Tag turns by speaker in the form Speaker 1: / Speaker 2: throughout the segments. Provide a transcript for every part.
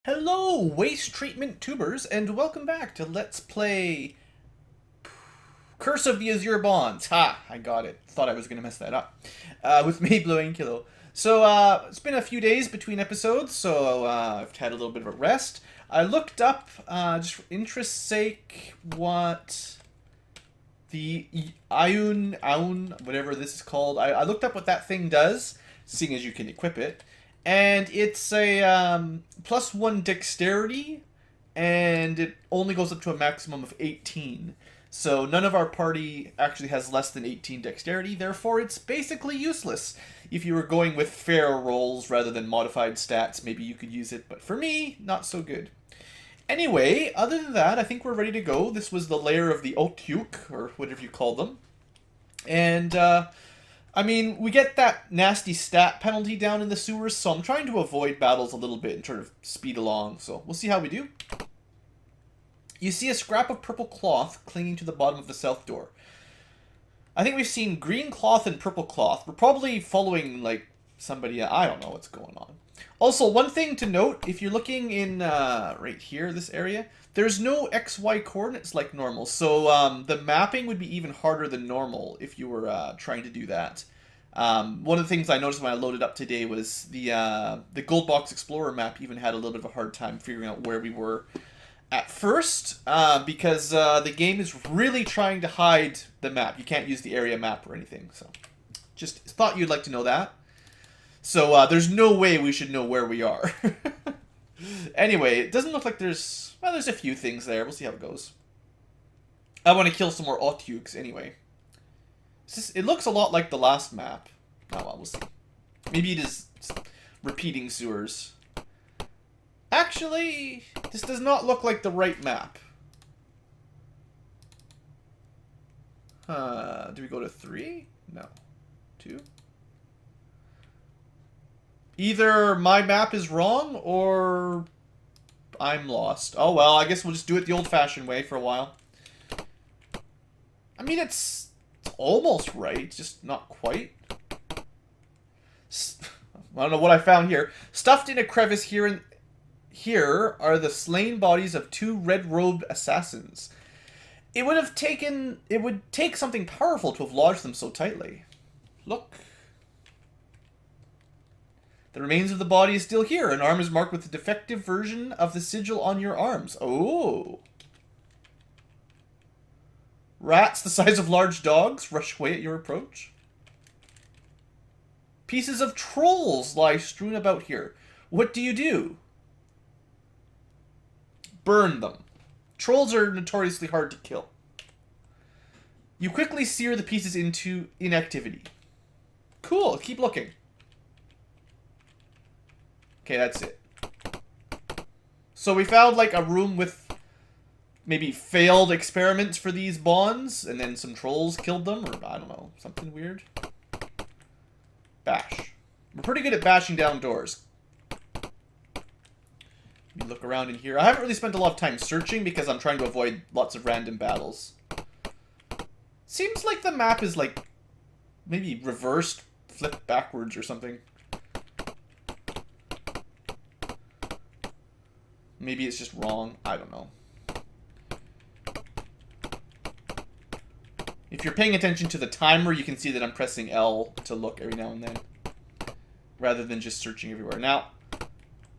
Speaker 1: Hello, waste treatment tubers, and welcome back to Let's Play Curse of the Azure Bonds. Ha! I got it. Thought I was going to mess that up. With me, Blowing Kilo. So, it's been a few days between episodes, so I've had a little bit of a rest. I looked up, just for interest's sake, what the Aun, whatever this is called. I looked up what that thing does, seeing as you can equip it. And it's a +1 dexterity, and it only goes up to a maximum of 18. So none of our party actually has less than 18 dexterity, therefore it's basically useless. If you were going with fair rolls rather than modified stats, maybe you could use it, but for me, not so good. Anyway, other than that, I think we're ready to go. This was the lair of the Otyuk, or whatever you call them. And, I mean, we get that nasty stat penalty down in the sewers, so I'm trying to avoid battles a little bit and sort of speed along, so we'll see how we do. You see a scrap of purple cloth clinging to the bottom of the south door. I think we've seen green cloth and purple cloth. We're probably following, like, somebody... I don't know what's going on. Also, one thing to note, if you're looking in, right here, this area, there's no XY coordinates like normal, so the mapping would be even harder than normal if you were trying to do that. One of the things I noticed when I loaded up today was the Gold Box Explorer map even had a little bit of a hard time figuring out where we were at first, because the game is really trying to hide the map. You can't use the area map or anything, so just thought you'd like to know that. So there's no way we should know where we are. Anyway, it doesn't look like there's... Well, there's a few things there. We'll see how it goes. I want to kill some more Otyuks anyway. It looks a lot like the last map. Oh well, we'll see. Maybe it is repeating sewers. Actually, this does not look like the right map. Do we go to 3? No. 2? Either my map is wrong, or I'm lost. Oh well, I guess we'll just do it the old-fashioned way for a while. I mean, it's almost right, just not quite. I don't know what I found here. Stuffed in a crevice here are the slain bodies of 2 red-robed assassins. It would take something powerful to have lodged them so tightly. Look. The remains of the body is still here. An arm is marked with the defective version of the sigil on your arms. Oh. Rats the size of large dogs rush away at your approach. Pieces of trolls lie strewn about here. What do you do? Burn them. Trolls are notoriously hard to kill. You quickly sear the pieces into inactivity. Cool, keep looking. Okay, that's it. So we found, like, a room with maybe failed experiments for these bonds, and then some trolls killed them, or I don't know, something weird. Bash. We're pretty good at bashing down doors. Let me look around in here. I haven't really spent a lot of time searching because I'm trying to avoid lots of random battles. Seems like the map is, like, maybe reversed, flipped backwards or something. Maybe it's just wrong. I don't know. If you're paying attention to the timer, you can see that I'm pressing L to look every now and then, rather than just searching everywhere. Now,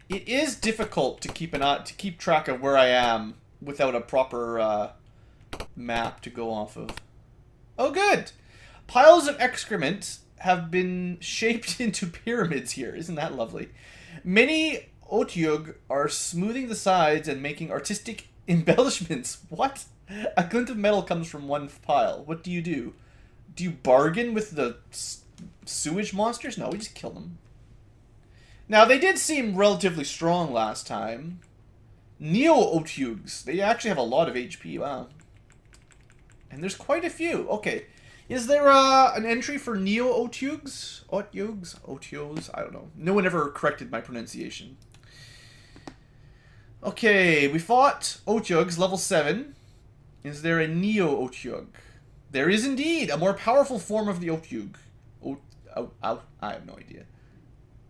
Speaker 1: it is difficult to keep track of where I am without a proper map to go off of. Oh, good! Piles of excrement have been shaped into pyramids here. Isn't that lovely? Many Otyug are smoothing the sides and making artistic embellishments. What? A glint of metal comes from one pile. What do you do? Do you bargain with the sewage monsters? No, we just kill them. Now, they did seem relatively strong last time. Neo-Otyugs. They actually have a lot of HP. Wow. And there's quite a few. Okay. Is there an entry for Neo-Otyugs? Otyugs? I don't know. No one ever corrected my pronunciation. Okay, we fought Otyugs, level 7. Is there a Neo-Otyug? There is indeed! A more powerful form of the Otyug. I have no idea.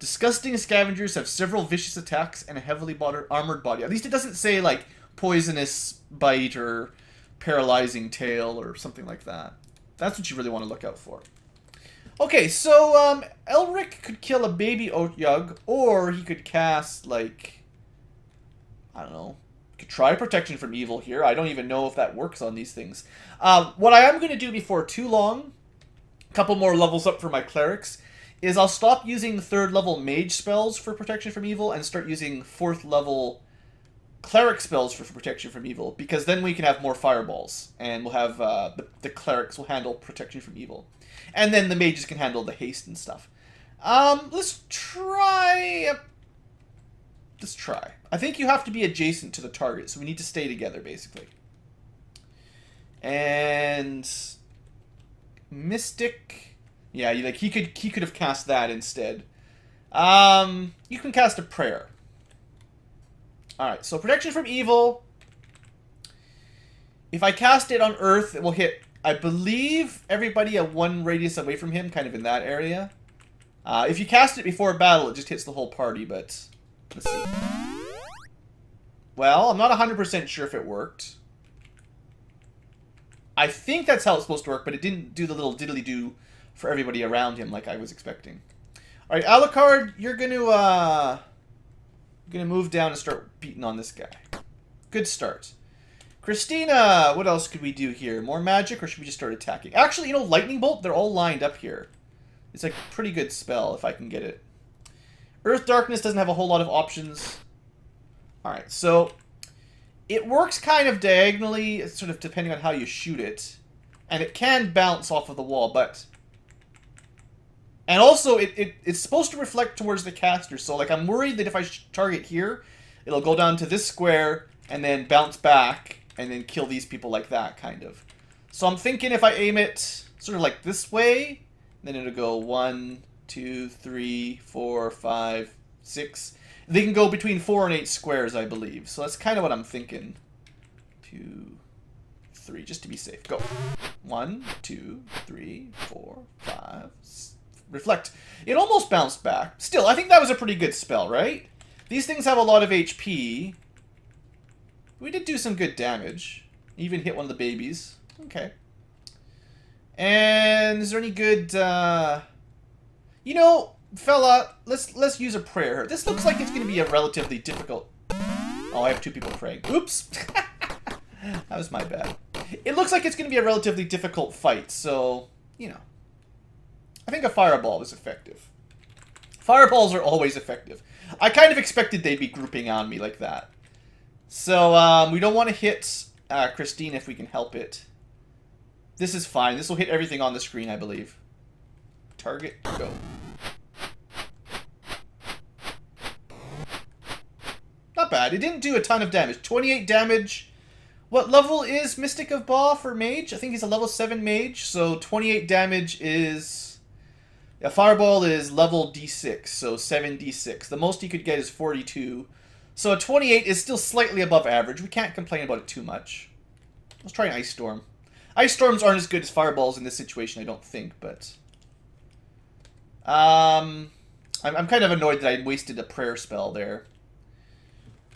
Speaker 1: Disgusting scavengers have several vicious attacks and a heavily armored body. At least it doesn't say, like, poisonous bite or paralyzing tail or something like that. That's what you really want to look out for. Okay, so, Elric could kill a baby Otyug, or he could cast, like, I don't know, could try protection from evil here. I don't even know if that works on these things. What I am going to do before too long, a couple more levels up for my clerics, is I'll stop using 3rd level mage spells for protection from evil and start using 4th level cleric spells for protection from evil, because then we can have more fireballs, and we'll have, the clerics will handle protection from evil. And then the mages can handle the haste and stuff. Let's try... I think you have to be adjacent to the target, so we need to stay together, basically. And... Mystic... Yeah, like he could have cast that instead. You can cast a prayer. Alright, so protection from evil. If I cast it on Earth, it will hit, I believe, everybody at 1 radius away from him, kind of in that area. If you cast it before battle, it just hits the whole party, but... Let's see. Well, I'm not 100% sure if it worked. I think that's how it's supposed to work, but it didn't do the little diddly-do for everybody around him like I was expecting. Alright, Alucard, you're gonna move down and start beating on this guy. Good start. Christina, what else could we do here? More magic, or should we just start attacking? Actually, you know, Lightning Bolt, they're all lined up here. It's a pretty good spell if I can get it. Earth Darkness doesn't have a whole lot of options. Alright, so it works kind of diagonally, sort of depending on how you shoot it. And it can bounce off of the wall, but... And also, it's supposed to reflect towards the caster, so like I'm worried that if I target here, it'll go down to this square, and then bounce back, and then kill these people like that, kind of. So I'm thinking if I aim it sort of like this way, then it'll go 1, 2, 3, 4, 5, 6. They can go between 4 and 8 squares, I believe. So that's kind of what I'm thinking. 2, 3, just to be safe. Go. 1, 2, 3, 4, 5, 6. Reflect. It almost bounced back. Still, I think that was a pretty good spell, right? These things have a lot of HP. We did do some good damage. Even hit one of the babies. Okay. And is there any good, You know, fella, let's use a prayer. This looks like it's going to be a relatively difficult... Oh, I have 2 people praying. Oops! That was my bad. It looks like it's going to be a relatively difficult fight, so, you know. I think a fireball is effective. Fireballs are always effective. I kind of expected they'd be grouping on me like that. So, we don't want to hit Christine if we can help it. This is fine. This will hit everything on the screen, I believe. Target, go. Not bad. It didn't do a ton of damage. 28 damage. What level is Mystic of Ba for Mage? I think he's a level 7 Mage, so 28 damage is... A Fireball is level D6, so 7d6. The most you could get is 42. So a 28 is still slightly above average. We can't complain about it too much. Let's try an Ice Storm. Ice Storms aren't as good as Fireballs in this situation, I don't think, but... I'm kind of annoyed that I wasted a prayer spell there.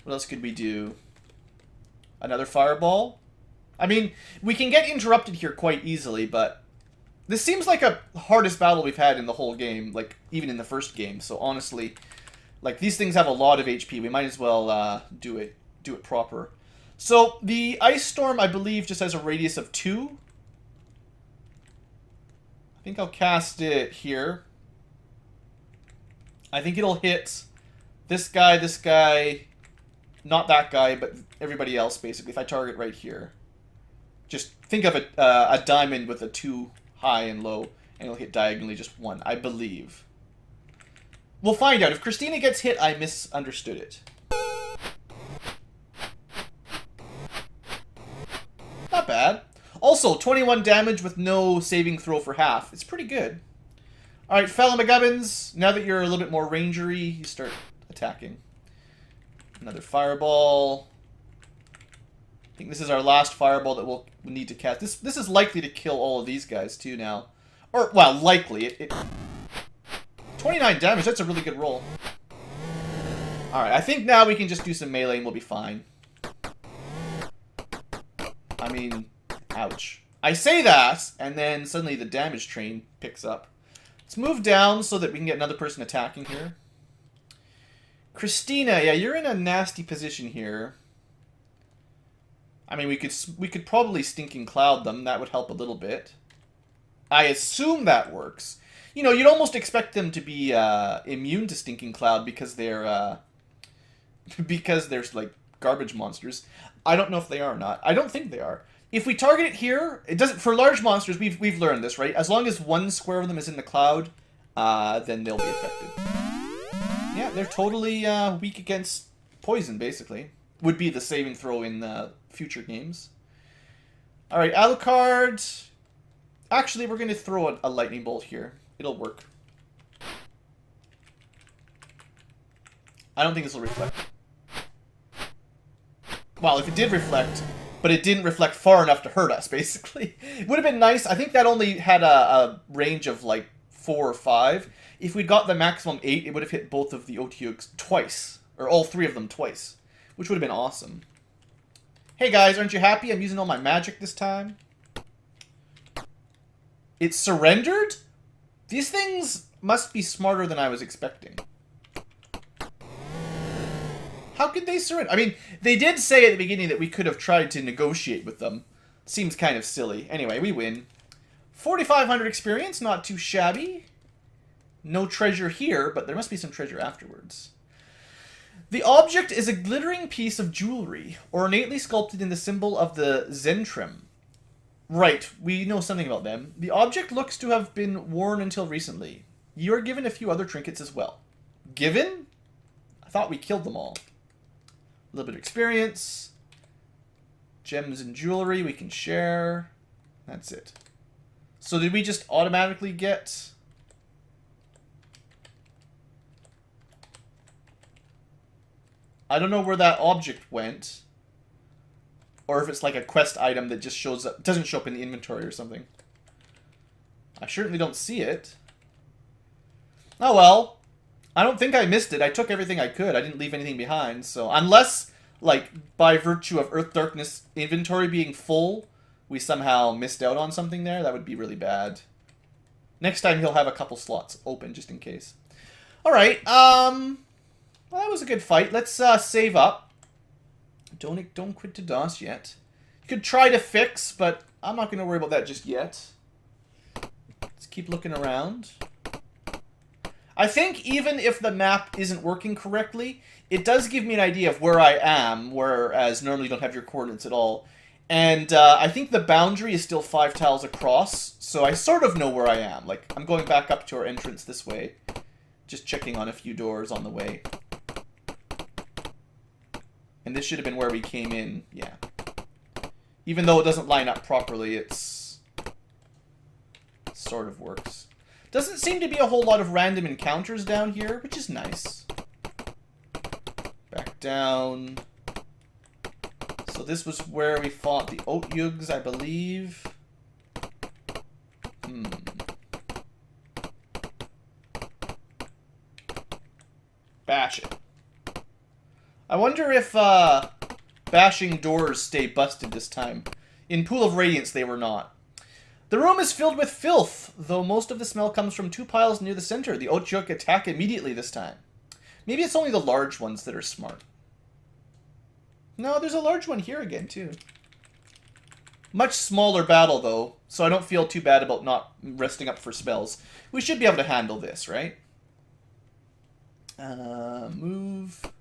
Speaker 1: What else could we do? Another Fireball? I mean, we can get interrupted here quite easily, but... This seems like a hardest battle we've had in the whole game, like, even in the first game. So honestly, like, these things have a lot of HP. We might as well do it proper. So the Ice Storm, I believe, just has a radius of 2. I think I'll cast it here. I think it'll hit this guy, not that guy, but everybody else, basically, if I target right here. Just think of a diamond with a 2 high and low, and it'll hit diagonally just 1, I believe. We'll find out. If Christina gets hit, I misunderstood it. Not bad. Also, 21 damage with no saving throw for half. It's pretty good. Alright, Fella McGubbins, now that you're a little bit more rangery, you start attacking. Another Fireball. I think this is our last Fireball that we'll need to cast. This is likely to kill all of these guys, too, now. Or, well, likely. 29 damage, that's a really good roll. Alright, I think now we can just do some melee and we'll be fine. I mean, ouch. I say that, and then suddenly the damage train picks up. Let's move down so that we can get another person attacking here. Christina, yeah, you're in a nasty position here. I mean, we could probably Stinking Cloud them. That would help a little bit. I assume that works. You know, you'd almost expect them to be immune to Stinking Cloud because they're because there's like garbage monsters. I don't know if they are or not. I don't think they are. If we target it here, it doesn't. For large monsters, we've learned this, right? As long as one square of them is in the cloud, then they'll be affected. Yeah, they're totally weak against poison, basically. Would be the saving throw in future games. Alright, Alucard. Actually, we're going to throw a lightning bolt here. It'll work. I don't think this will reflect. Well, if it did reflect, but it didn't reflect far enough to hurt us, basically. It would have been nice. I think that only had a range of like 4 or 5. If we'd got the maximum 8, it would have hit both of the Otyughs twice. Or all 3 of them twice. Which would have been awesome. Hey guys, aren't you happy? I'm using all my magic this time. It surrendered? These things must be smarter than I was expecting. How could they surrender? I mean, they did say at the beginning that we could have tried to negotiate with them. Seems kind of silly. Anyway, we win. 4,500 experience, not too shabby. No treasure here, but there must be some treasure afterwards. The object is a glittering piece of jewelry, ornately sculpted in the symbol of the Zentrim. Right, we know something about them. The object looks to have been worn until recently. You are given a few other trinkets as well. Given? I thought we killed them all. A little bit of experience. Gems and jewelry we can share. That's it. So did we just automatically get... I don't know where that object went. Or if it's like a quest item that just shows up, doesn't show up in the inventory or something. I certainly don't see it. Oh well. I don't think I missed it. I took everything I could. I didn't leave anything behind. So unless, like, by virtue of Earth Darkness inventory being full, we somehow missed out on something there, that would be really bad. Next time he'll have a couple slots open just in case. Alright, well, that was a good fight. Let's save up. Don't quit to DOS yet. You could try to fix, but I'm not going to worry about that just yet. Let's keep looking around. I think even if the map isn't working correctly, it does give me an idea of where I am, whereas normally you don't have your coordinates at all. And I think the boundary is still 5 tiles across, so I sort of know where I am. Like, I'm going back up to our entrance this way. Just checking on a few doors on the way. And this should have been where we came in, yeah. Even though it doesn't line up properly, it sort of works. Doesn't seem to be a whole lot of random encounters down here, which is nice. Back down. So this was where we fought the Otyughs, I believe. Bash it. I wonder if bashing doors stay busted this time. In Pool of Radiance, they were not. The room is filled with filth, though most of the smell comes from 2 piles near the center. The Otyugh attack immediately this time. Maybe it's only the large ones that are smart. No, there's a large one here again, too. Much smaller battle, though, so I don't feel too bad about not resting up for spells. We should be able to handle this, right? Move...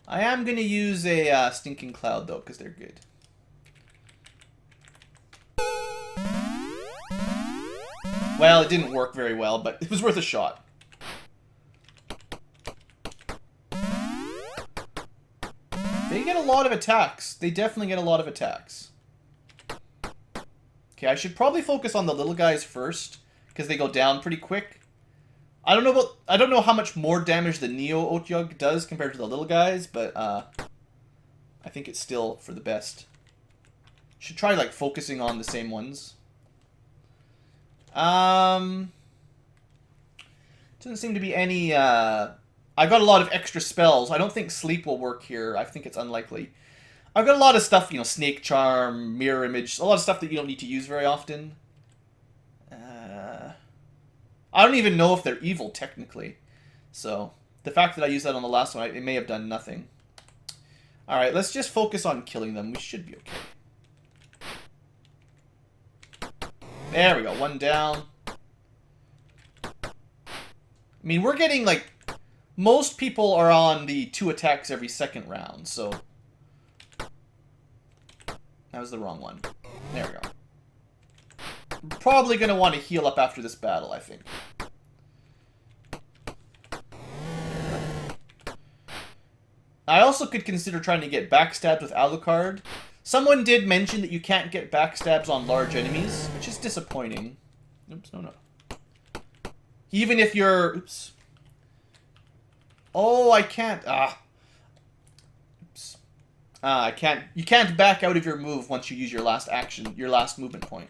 Speaker 1: I am going to use a Stinking Cloud, though, because they're good. Well, it didn't work very well, but it was worth a shot. They get a lot of attacks. They definitely get a lot of attacks. Okay, I should probably focus on the little guys first, because they go down pretty quick. I don't know how much more damage the Neo Otyugh does compared to the little guys, but I think it's still for the best. Should try like focusing on the same ones. Doesn't seem to be any, I got a lot of extra spells. I don't think sleep will work here. I think it's unlikely. I've got a lot of stuff, you know, snake charm, mirror image, a lot of stuff that you don't need to use very often. I don't even know if they're evil, technically. So, the fact that I used that on the last one, it may have done nothing. Alright, let's just focus on killing them. We should be okay. There we go, one down. I mean, we're getting, like, most people are on the 2 attacks every second round, so... That was the wrong one. There we go. I'm probably going to want to heal up after this battle, I think. I also could consider trying to get backstabbed with Alucard. Someone did mention that you can't get backstabs on large enemies, which is disappointing. Oops, no. Even if you're... Oops. Oh, I can't... Oops. I can't... You can't back out of your move once you use your last action, your last movement point.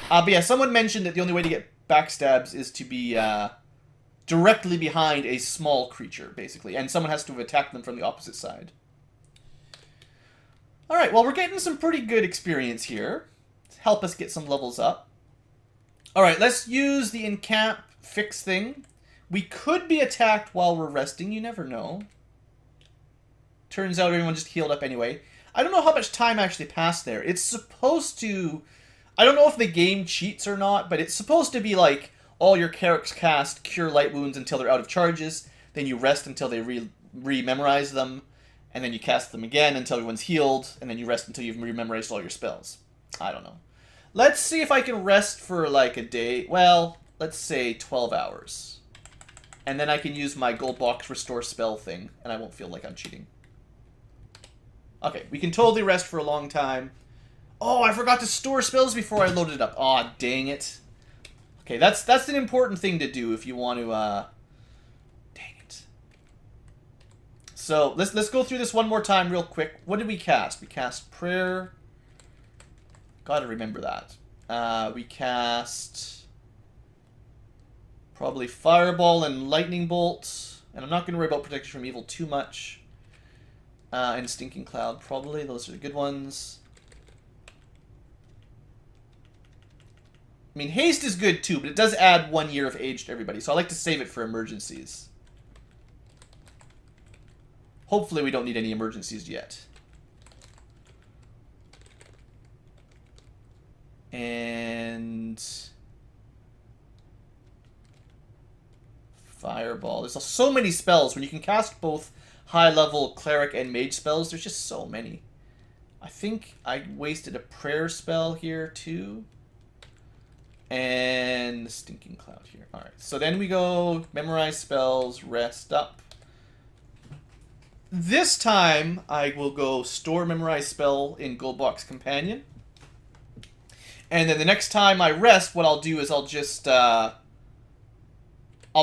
Speaker 1: But yeah, someone mentioned that the only way to get backstabs is to be directly behind a small creature, basically. And someone has to have attacked them from the opposite side. Alright, well, we're getting some pretty good experience here. Help us get some levels up. Alright, let's use the encamp fix thing. We could be attacked while we're resting, you never know. Turns out everyone just healed up anyway. I don't know how much time actually passed there. It's supposed to... I don't know if the game cheats or not, but it's supposed to be like all your characters cast Cure Light Wounds until they're out of charges, then you rest until they re-memorize them, and then you cast them again until everyone's healed, and then you rest until you've re-memorized all your spells. I don't know. Let's see if I can rest for like a day. Well, let's say 12 hours. And then I can use my gold box restore spell thing, and I won't feel like I'm cheating. Okay, we can totally rest for a long time. Oh, I forgot to store spells before I loaded it up. Aw, dang it. Okay, that's an important thing to do if you want to, dang it. So, let's go through this one more time real quick. What did we cast? We cast Prayer. Gotta remember that. We cast... probably Fireball and Lightning Bolt. And I'm not going to worry about Protection from Evil too much. And Stinking Cloud, probably. Those are the good ones. I mean, haste is good too, but it does add 1 year of age to everybody, so I like to save it for emergencies. Hopefully we don't need any emergencies yet. And... Fireball. There's so many spells. When you can cast both high-level cleric and mage spells, there's just so many. I think I wasted a prayer spell here too. And the Stinking Cloud here. Alright, so then we go memorize spells, rest up. This time, I will go store memorize spell in Goldbox Companion. And then the next time I rest, what I'll do is I'll just, I'll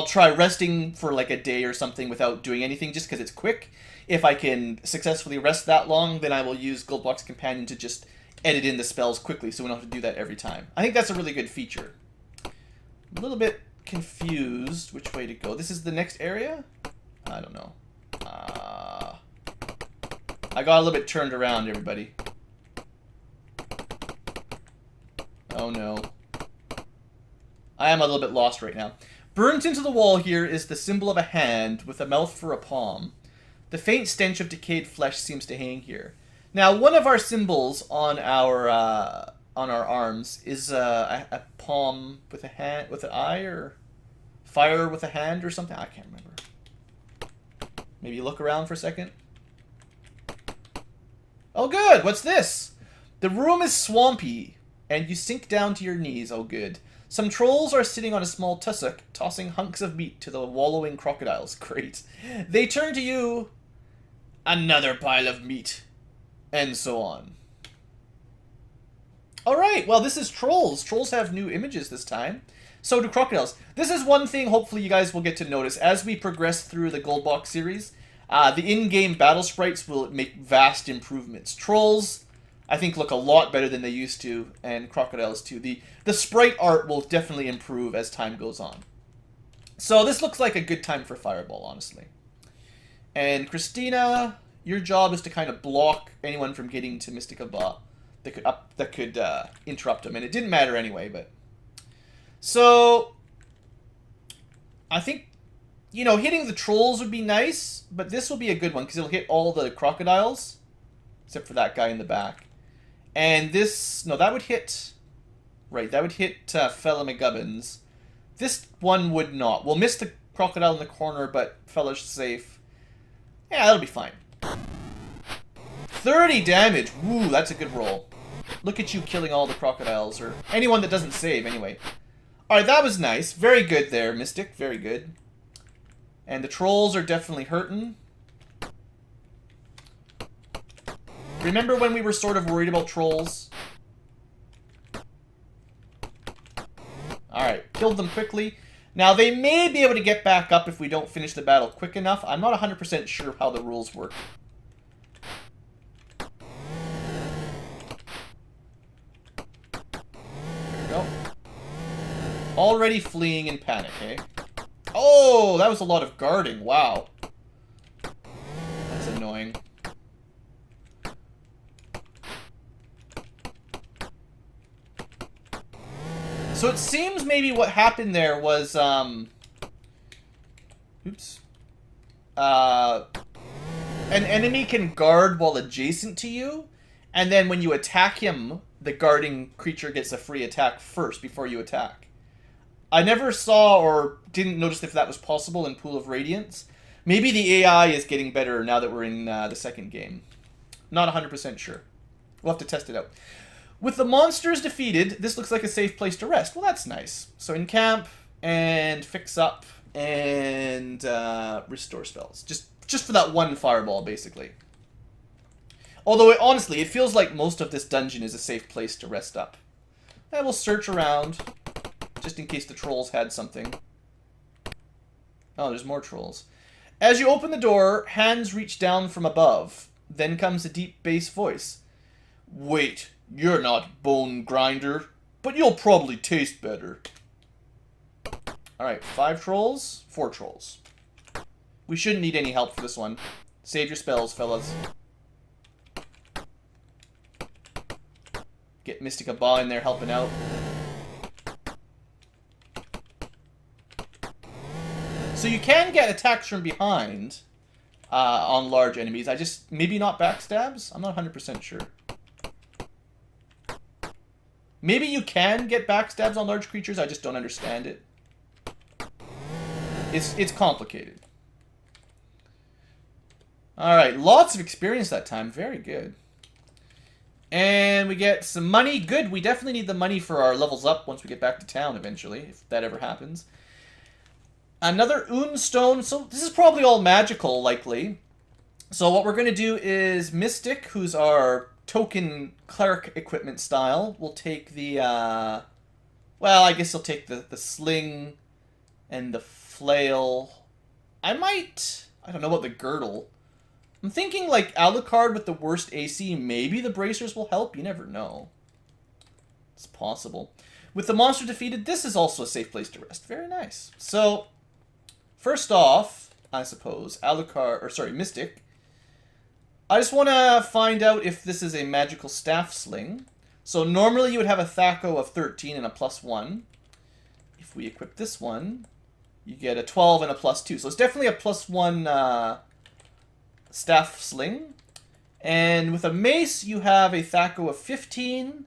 Speaker 1: try resting for like a day or something without doing anything, just because it's quick. If I can successfully rest that long, then I will use Goldbox Companion to just edit in the spells quickly, so we don't have to do that every time. I think that's a really good feature. I'm a little bit confused which way to go. This is the next area? I don't know. I got a little bit turned around, everybody. Oh no. I am a little bit lost right now. Burnt into the wall here is the symbol of a hand with a mouth for a palm. The faint stench of decayed flesh seems to hang here. Now, one of our symbols on our arms is a palm with a hand, with an eye, or fire with a hand, or something. I can't remember. Maybe look around for a second. Oh, good. What's this? The room is swampy, and you sink down to your knees. Oh, good. Some trolls are sitting on a small tussock, tossing hunks of meat to the wallowing crocodiles. Great. They turn to you. Another pile of meat. And so on. Alright, well, this is trolls. Trolls have new images this time. So do crocodiles. This is one thing hopefully you guys will get to notice. As we progress through the Gold Box series, the in-game battle sprites will make vast improvements. Trolls, I think look a lot better than they used to, and crocodiles too. The sprite art will definitely improve as time goes on. So this looks like a good time for Fireball, honestly. And Christina, your job is to kind of block anyone from getting to Mystic Abba that could interrupt them, and it didn't matter anyway. But so I think, you know, hitting the trolls would be nice, but this will be a good one because it'll hit all the crocodiles except for that guy in the back. And this, no, that would hit, right? That would hit Fella McGubbins. This one would not. We'll miss the crocodile in the corner, but Fella's safe. Yeah, that'll be fine. 30 damage. Woo, that's a good roll. Look at you killing all the crocodiles, or anyone that doesn't save, anyway. Alright, that was nice. Very good there, Mystic. Very good. And the trolls are definitely hurting. Remember when we were sort of worried about trolls? Alright, killed them quickly. Now, they may be able to get back up if we don't finish the battle quick enough. I'm not 100% sure how the rules work. Already fleeing in panic, eh? Oh, that was a lot of guarding. Wow. That's annoying. So it seems maybe what happened there was, oops. An enemy can guard while adjacent to you, and then when you attack him, the guarding creature gets a free attack first before you attack. I never saw or didn't notice if that was possible in Pool of Radiance. Maybe the AI is getting better now that we're in the second game. Not 100% sure. We'll have to test it out. With the monsters defeated, this looks like a safe place to rest. Well, that's nice. So encamp and fix up and restore spells. Just for that one fireball, basically. Although, honestly, it feels like most of this dungeon is a safe place to rest up. And we'll search around, just in case the trolls had something. Oh, there's more trolls. As you open the door, hands reach down from above. Then comes a deep bass voice. Wait, you're not Bone Grinder, but you'll probably taste better. Alright, 5 trolls, 4 trolls. We shouldn't need any help for this one. Save your spells, fellas. Get Mystic Abba in there helping out. So you can get attacks from behind on large enemies. Maybe not backstabs? I'm not 100% sure. Maybe you can get backstabs on large creatures, I just don't understand it. It's complicated. Alright, lots of experience that time. Very good. And we get some money. Good, we definitely need the money for our levels up once we get back to town eventually, if that ever happens. Another Unstone. So this is probably all magical, likely. So what we're going to do is Mystic, who's our token cleric equipment style, will take the, well, I guess he'll take the sling and the flail. I don't know about the girdle. I'm thinking like Alucard with the worst AC, maybe the bracers will help. You never know. It's possible. With the monster defeated, this is also a safe place to rest. Very nice. So, first off, I suppose, Mystic. I just want to find out if this is a magical staff sling. So normally you would have a Thaco of 13 and a +1. If we equip this one, you get a 12 and a +2. So it's definitely a +1 staff sling. And with a mace, you have a Thaco of 15.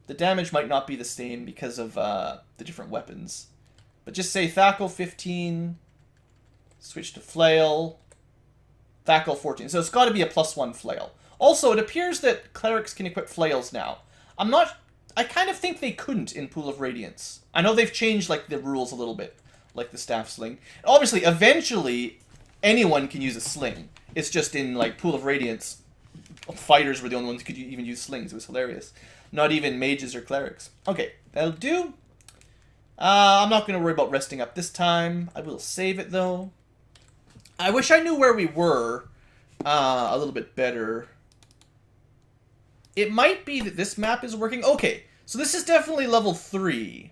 Speaker 1: The damage might not be the same because of the different weapons. But just say Thaco 15, switch to flail, Thaco 14. So it's got to be a +1 flail. Also, it appears that clerics can equip flails now. I kind of think they couldn't in Pool of Radiance. I know they've changed like the rules a little bit, like the staff sling. Obviously, eventually, anyone can use a sling. It's just in like Pool of Radiance, fighters were the only ones who could even use slings. It was hilarious. Not even mages or clerics. Okay, that'll do. I'm not going to worry about resting up this time. I will save it, though. I wish I knew where we were a little bit better. It might be that this map is working. Okay, so this is definitely level 3.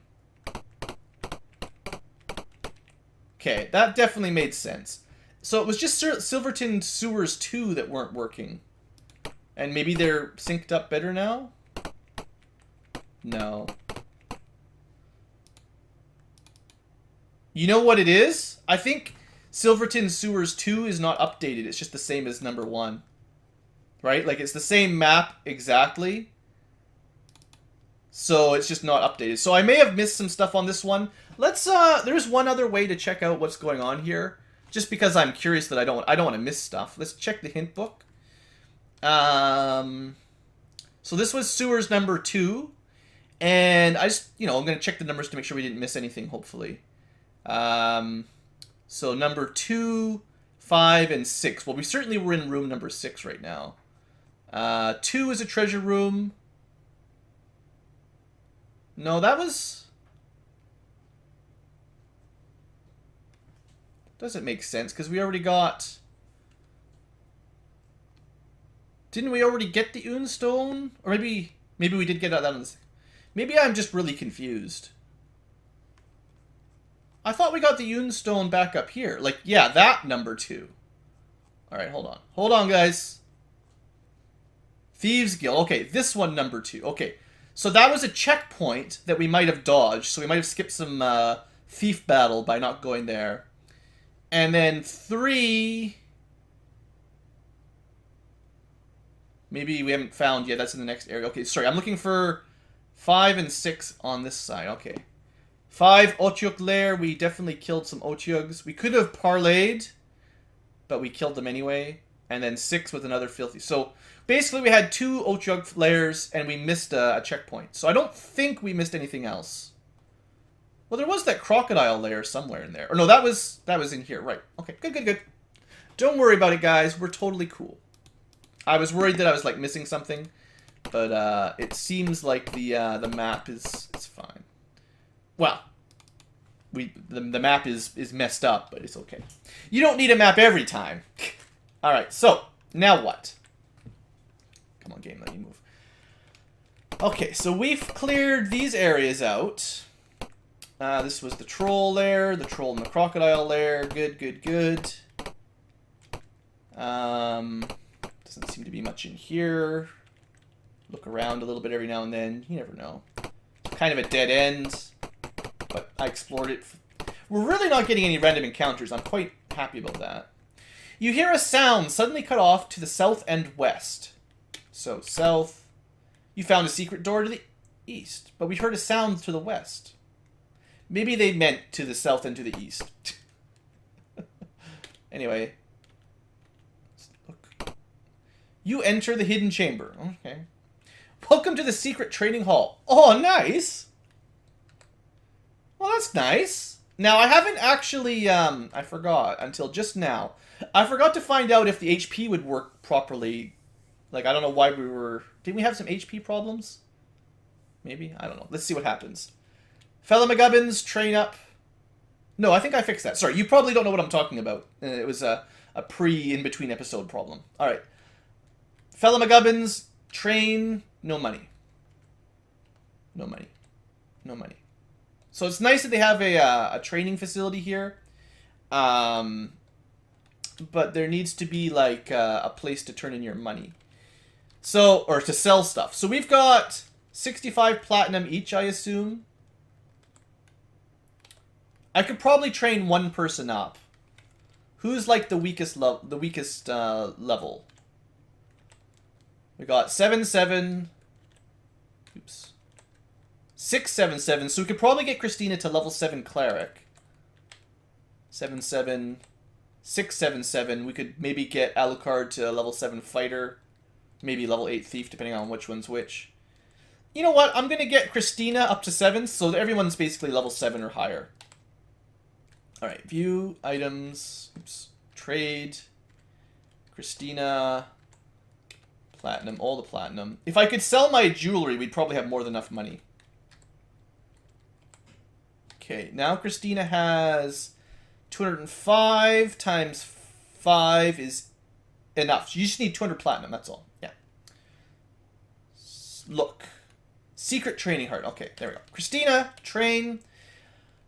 Speaker 1: Okay, that definitely made sense. So it was just Silverton Sewers 2 that weren't working. And maybe they're synced up better now? No. You know what it is? I think Silverton Sewers 2 is not updated. It's just the same as number 1. Right? Like, it's the same map exactly. So it's just not updated. So I may have missed some stuff on this one. Let's, there's one other way to check out what's going on here. Just because I'm curious that I don't want to miss stuff. Let's check the hint book. So this was Sewers number 2. And I just, I'm going to check the numbers to make sure we didn't miss anything, hopefully. So number 2, 5, and 6. Well, we certainly were in room number 6 right now. 2 is a treasure room. No, that was... Doesn't make sense, because we already got... Didn't we already get the Unstone? Or maybe we did get that on this... Maybe I'm just really confused. I thought we got the Unstone back up here. Like, yeah, that number 2. Alright, hold on. Hold on, guys. Thieves Guild. Okay, this one, number 2. Okay, so that was a checkpoint that we might have dodged. So we might have skipped some thief battle by not going there. And then 3... Maybe we haven't found yet. That's in the next area. Okay, sorry. I'm looking for 5 and 6 on this side. Okay. 5, Otyug Lair. We definitely killed some Otyugs. We could have parlayed, but we killed them anyway. And then 6 with another filthy. So basically we had 2 Otyug Lairs and we missed a checkpoint. So I don't think we missed anything else. Well, there was that crocodile lair somewhere in there. Or no, that was in here. Right. Okay, good. Don't worry about it, guys. We're totally cool. I was worried that I was, like, missing something. But it seems like the map is fine. Well, the map is messed up, but it's okay. You don't need a map every time. Alright, so, now what? Come on, game, let me move. Okay, so we've cleared these areas out. This was the troll lair, the troll and the crocodile lair. Good. Doesn't seem to be much in here. Look around a little bit every now and then. You never know. Kind of a dead end, but I explored it. We're really not getting any random encounters. I'm quite happy about that. You hear a sound suddenly cut off to the south and west. So, south. You found a secret door to the east, but we heard a sound to the west. Maybe they meant to the south and to the east. Anyway. Look. You enter the hidden chamber. Okay. Welcome to the secret training hall. Oh, nice. Well, that's nice. Now, I haven't actually, I forgot until just now. I forgot to find out if the HP would work properly. Like, I don't know why we were... Didn't we have some HP problems? Maybe? I don't know. Let's see what happens. Fellow McGubbins, train up. No, I think I fixed that. Sorry, you probably don't know what I'm talking about. It was a pre-in-between episode problem. Alright. Fellow McGubbins, train, no money. No money. No money. So it's nice that they have a training facility here. But there needs to be, like, a place to turn in your money. So, or to sell stuff. So we've got 65 platinum each, I assume. I could probably train one person up. Who's like the weakest level? We got 7-7. Oops. 6-7-7. So we could probably get Christina to level 7 cleric. 7-7. 6-7-7. We could maybe get Alucard to level 7 fighter. Maybe level 8 thief, depending on which one's which. You know what? I'm gonna get Christina up to 7, so that everyone's basically level 7 or higher. Alright, view, items, oops, trade, Christina, platinum, all the platinum. If I could sell my jewelry, we'd probably have more than enough money. Okay, now Christina has 205 times 5 is enough. You just need 200 platinum, that's all. Yeah. look. Secret training heart. Okay, there we go. Christina, train.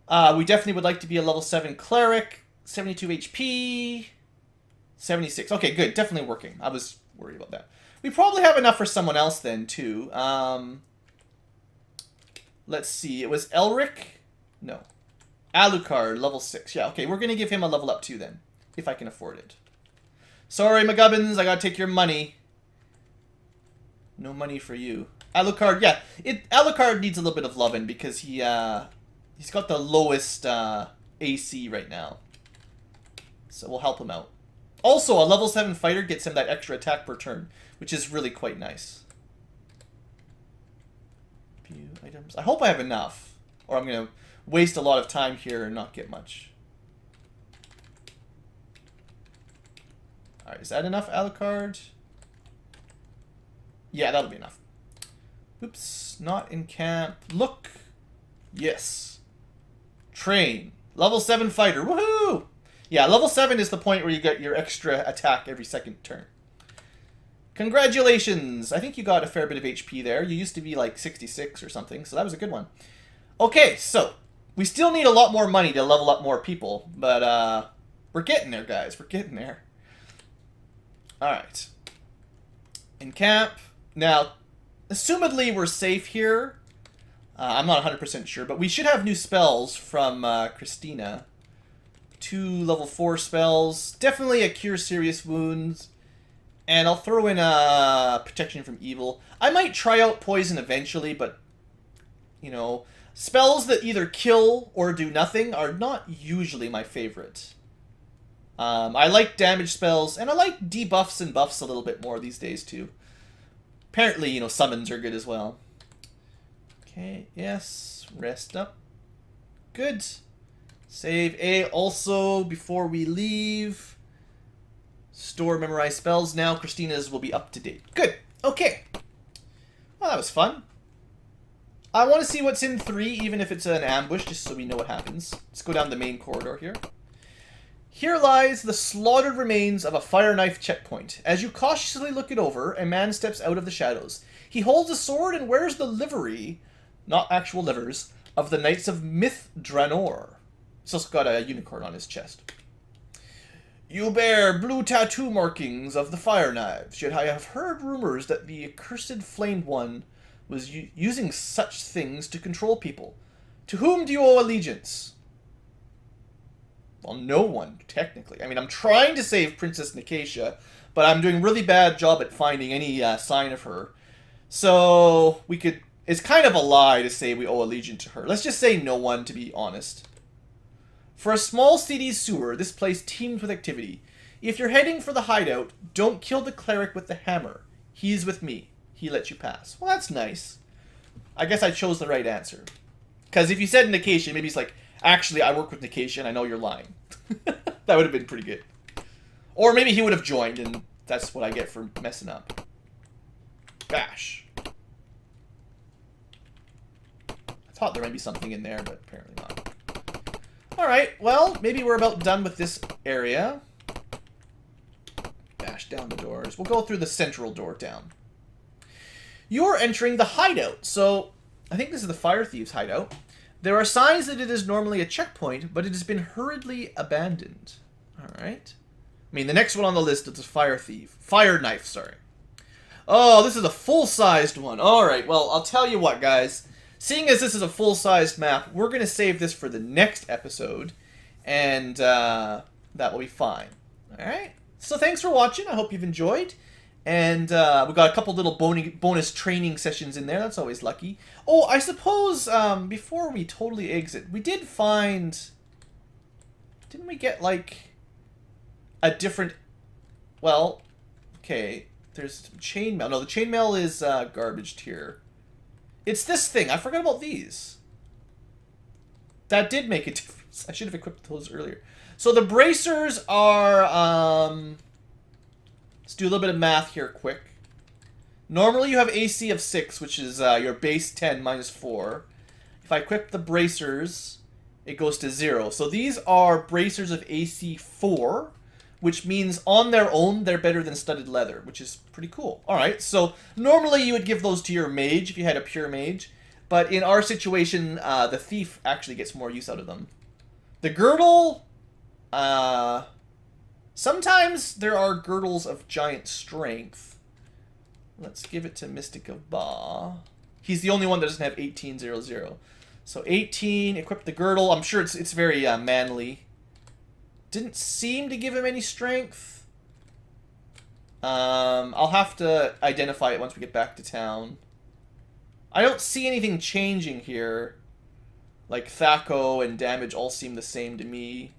Speaker 1: We definitely would like to be a level 7 cleric. 72 HP. 76. Okay, good. Definitely working. I was worried about that. We probably have enough for someone else then, too. Let's see. It was Elric? No. Alucard, level 6. Yeah, okay. We're going to give him a level up, too, then. If I can afford it. Sorry, McGubbins. I got to take your money. No money for you. Alucard, yeah. Alucard needs a little bit of loving because he's got the lowest AC right now. So we'll help him out. Also, a level 7 fighter gets him that extra attack per turn, which is really quite nice. Few items. I hope I have enough, or I'm going to waste a lot of time here and not get much. Alright, is that enough, Alucard? Yeah, that'll be enough. Oops, not in camp. Look. Yes. Train. Level 7 fighter. Woohoo! Yeah, level 7 is the point where you get your extra attack every second turn. Congratulations! I think you got a fair bit of HP there. You used to be like 66 or something, so that was a good one. Okay, so we still need a lot more money to level up more people, but we're getting there, guys. We're getting there. Alright. In camp. Now, assumedly we're safe here. I'm not 100% sure, but we should have new spells from Christina. 2 level 4 spells. Definitely a Cure Serious Wounds. And I'll throw in a Protection from Evil. I might try out Poison eventually, but, you know, spells that either kill or do nothing are not usually my favorite. I like damage spells, and I like debuffs and buffs a little bit more these days, too. Apparently, you know, summons are good as well. Okay, yes. Rest up. Good. Save A. Also, before we leave, store memorize spells. Now Christina's will be up to date. Good. Okay. Well, that was fun. I want to see what's in 3, even if it's an ambush, just so we know what happens. Let's go down the main corridor here. Here lies the slaughtered remains of a fire knife checkpoint. As you cautiously look it over, a man steps out of the shadows. He holds a sword and wears the livery, not actual livers, of the Knights of Mif Drannoре. He's also got a unicorn on his chest. You bear blue tattoo markings of the fire knives, yet I have heard rumors that the accursed Flamed One was using such things to control people. To whom do you owe allegiance? Well, no one, technically. I mean, I'm trying to save Princess Nicatia, but I'm doing a really bad job at finding any sign of her. So, we could... It's kind of a lie to say we owe allegiance to her. Let's just say no one, to be honest. For a small seedy sewer, this place teems with activity. If you're heading for the hideout, don't kill the cleric with the hammer. He's with me. He lets you pass. Well, that's nice. I guess I chose the right answer. Because if you said Nicatia, maybe he's like, actually, I work with Nicatia and I know you're lying. That would have been pretty good. Or maybe he would have joined and that's what I get for messing up. Bash. I thought there might be something in there, but apparently not. Alright, well, maybe we're about done with this area. Bash down the doors. We'll go through the central door down. You're entering the hideout, so I think this is the Fire Thieves' hideout. There are signs that it is normally a checkpoint, but it has been hurriedly abandoned. Alright. I mean, the next one on the list is a Fire Thief. Fire Knife, sorry. Oh, this is a full-sized one. Alright, well, I'll tell you what, guys. Seeing as this is a full-sized map, we're going to save this for the next episode, and that will be fine. Alright? So thanks for watching. I hope you've enjoyed. And we've got a couple little bonus training sessions in there. That's always lucky. Oh, I suppose before we totally exit, we did find... Didn't we get, like, a different... Well, okay. There's chainmail. No, the chainmail is garbage tier. It's this thing. I forgot about these. That did make a difference. I should have equipped those earlier. So the bracers are... Let's do a little bit of math here quick. Normally you have AC of 6, which is your base 10 minus 4. If I equip the bracers, it goes to 0. So these are bracers of AC 4, which means on their own, they're better than studded leather, which is pretty cool. All right, so normally you would give those to your mage if you had a pure mage, but in our situation, the thief actually gets more use out of them. The girdle, sometimes there are girdles of giant strength. Let's give it to Mystic of Ba. He's the only one that doesn't have 1800. So 18, equip the girdle. I'm sure it's very manly. Didn't seem to give him any strength. I'll have to identify it once we get back to town. I don't see anything changing here. Like Thaco and damage all seem the same to me.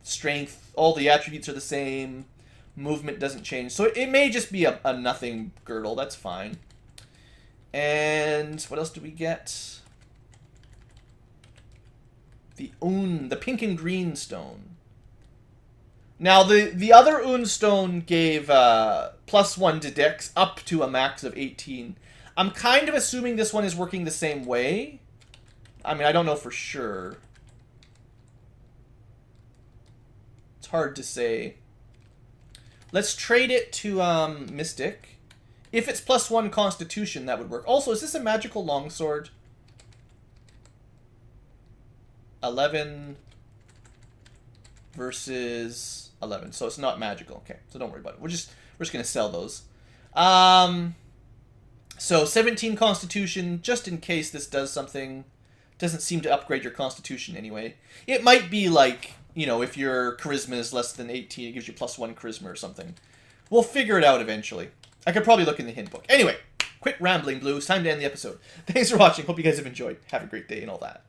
Speaker 1: Strength, all the attributes are the same. Movement doesn't change. So it may just be a nothing girdle. That's fine. And what else do we get? The pink and green stone. Now, the other stone gave +1 to Dex up to a max of 18. I'm kind of assuming this one is working the same way. I mean, I don't know for sure. It's hard to say. Let's trade it to Mystic. If it's +1 Constitution, that would work. Also, is this a magical longsword? 11 versus 11. So it's not magical. Okay, so don't worry about it. We're just going to sell those. So 17 Constitution, just in case this does something. Doesn't seem to upgrade your Constitution anyway. It might be like, you know, if your Charisma is less than 18, it gives you +1 Charisma or something. We'll figure it out eventually. I could probably look in the hint book. Anyway, quit rambling, Blue. It's time to end the episode. Thanks for watching. Hope you guys have enjoyed. Have a great day and all that.